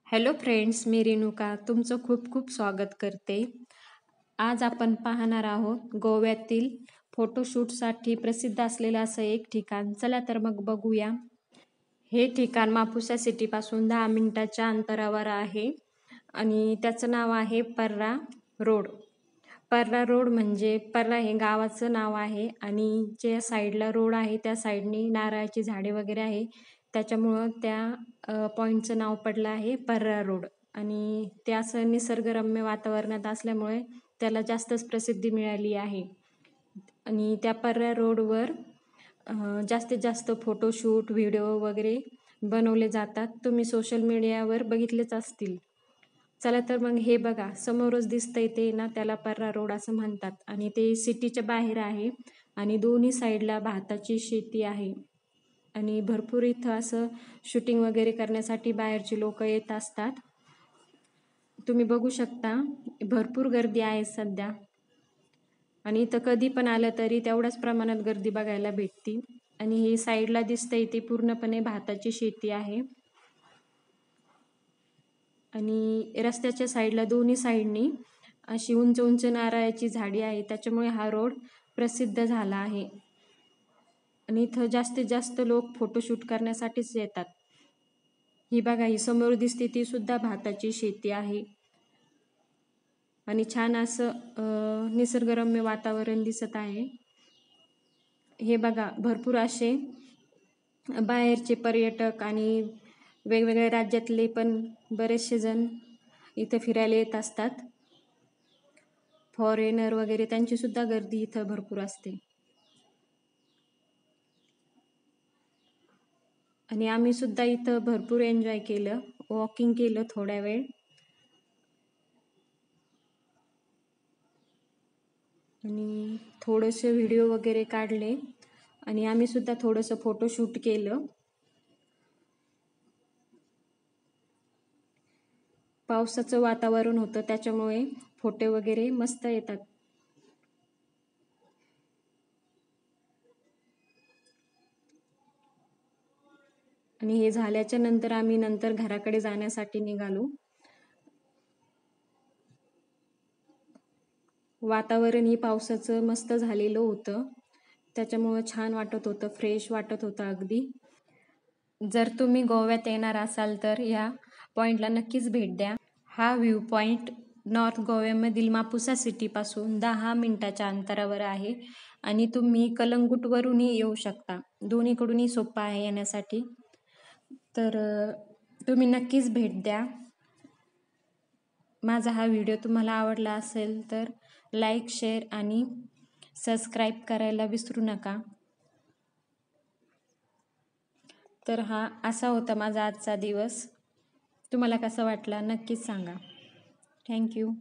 Hello friends, मी रेणुका तुमचं खूप खूप स्वागत करते. आज आपण पाहणार आहोत गोव्यातील फोटोशूटसाठी प्रसिद्ध असलेलं असं एक ठिकाण. चला तर मग बघूया. हे ठिकाण मापुसा सिटीपासून 10 मिनिटाच्या अंतरावर आहे आणि त्याचं नाव आहे पर्रा रोड. पर्रा रोड म्हणजे पर्रा हे गावाचं नाव आहे आणि जे साईडला रोड आहे त्या साईडनी नारळाची झाडे वगैरे आहे, त्याच्यामुळं त्या पॉईंटचं नाव पडलं आहे पर्रा रोड. आणि ते असं निसर्गरम्य वातावरणात असल्यामुळे त्याला जास्तच प्रसिद्धी मिळाली आहे. आणि त्या पर्रा रोडवर जास्तीत जास्त फोटोशूट व्हिडिओ वगैरे बनवले जातात. तुम्ही सोशल मीडियावर बघितलेच असतील. चला तर मग हे बघा, समोरच दिसतंय ते ना, त्याला पर्रा रोड असं म्हणतात आणि ते सिटीच्या बाहेर आहे आणि दोन्ही साईडला भाताची शेती आहे आणि भरपूर इथं असं शूटिंग वगैरे करण्यासाठी बाहेरची लोक येत असतात. तुम्ही बघू शकता, भरपूर गर्दी आहे सध्या आणि इथं कधी पण आलं तरी तेवढ्याच प्रमाणात गर्दी बघायला भेटते. आणि हे साईडला दिसतंय ते पूर्णपणे भाताची शेती आहे आणि रस्त्याच्या साईडला दोन्ही साईडनी अशी उंच उंच नारळाची झाडी आहे, त्याच्यामुळे हा रोड प्रसिद्ध झाला आहे. आणि इथं जास्तीत जास्त लोक फोटोशूट करण्यासाठीच येतात. ही बघा, ही समोर दिसते ती सुद्धा भाताची शेती आहे आणि छान असं निसर्गरम्य वातावरण दिसत आहे. हे बघा, भरपूर असे बाहेरचे पर्यटक आणि वेगवेगळ्या राज्यातले पण बरेचसे जण इथं फिरायला येत असतात. फॉरेनर वगैरे त्यांची सुद्धा गर्दी इथं भरपूर असते. आणि आम्ही सुद्धा इथं भरपूर एन्जॉय केलं, वॉकिंग केलं थोड्या वेळ आणि थोडेसे व्हिडिओ वगैरे काढले आणि आम्ही सुद्धा थोडंसं फोटोशूट केलं. पावसाचं वातावरण होतं त्याच्यामुळे फोटो वगैरे मस्त येतात. आणि हे झाल्याच्या नंतर आम्ही नंतर घराकडे जाण्यासाठी निघालो. वातावरण ही पावसाचं मस्त झालेलं होतं, त्याच्यामुळं छान वाटत होतं, फ्रेश वाटत होतं अगदी. जर तुम्ही गोव्यात येणार असाल तर या पॉईंटला नक्कीच भेट द्या. हा व्ह्यू पॉईंट नॉर्थ गोव्यामधील मापुसा सिटीपासून 10 मिनिटाच्या अंतरावर आहे आणि तुम्ही कलंगूटवरूनही येऊ शकता. दोन्हीकडूनही सोपं आहे येण्यासाठी. तर तुम्ही नक्कीच भेट द्या. माझा हा व्हिडिओ तुम्हाला आवडला असेल तर लाईक, शेअर आणि सबस्क्राईब करायला विसरू नका. तर हा असा होता माझा आजचा दिवस. तुम्हाला कसा वाटला नक्कीच सांगा. थँक्यू.